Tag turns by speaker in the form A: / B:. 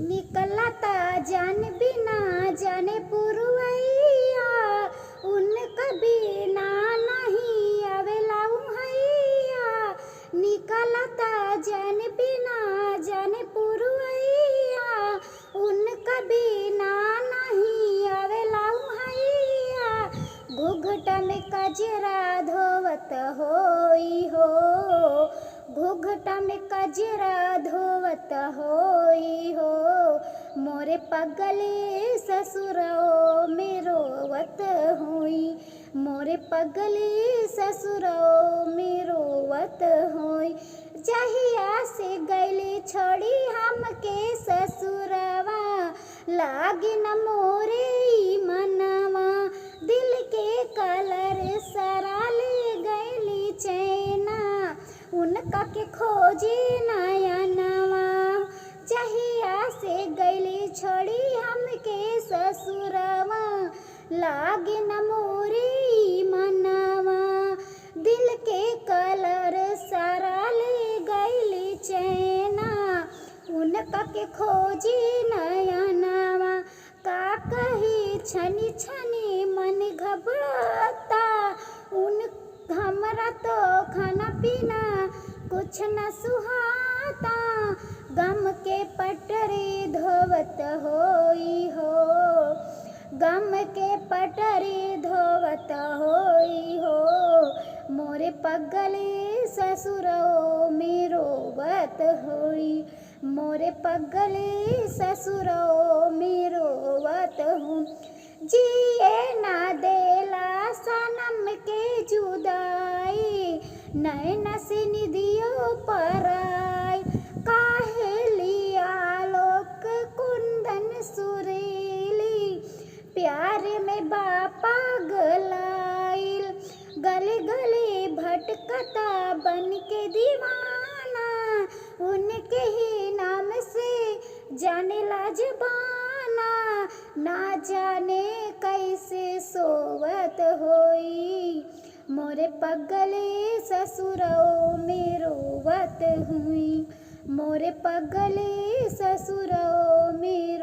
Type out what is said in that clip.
A: निकलता जान बिना जाने पुरवैया, उनका बिना नहीं आवेला हैया। निकलता जान बिना जाने पुरवैया, उनका बिना नहीं आवेला हैया। घुघटा में कजरा धोवत होई हो, घुघटा में कजरा धोवत होई हो। मोरे पगले ससुरो में रोवत होई, मोरे पगले ससुरो में रोवत होई। जहिया से गैली छोड़ी हमके ससुरवा, लागे न मोरे ई मनवा। दिल के कलर सारा ले गैली चैना, उनका के खोजी नयनवा। जहिया से गैली छोड़ी हमके ससुरवा, लागे न मोरे ई मनवा। दिल के कलर सारा ले गैली चैना, उनका के खोजी नयनवा। का कही छनी छनी मन घबराता, उन हमरा तो खाना पीना कुछ न सुहाता। गम के पटरी धोवत होई हो, गम के पटरी धोवत होई हो। मोरे पगले ससुरो में रोवत होई, मोरे पगले ससुरो में रोवत हूँ। जिए ना देला सनम के जुदाई, नैना से निधियो पराई। काहे लिया लोक कुंदन सुरीली, प्यार में बापा गलाइल। गले गले भटकता बन के दीवाना, उनके ही नाम से जाने ला ज़बाना। ना जाने कैसे सोवत होई, मोरे पगले ससुरो में रोवत हुई, मोरे पगले ससुरो में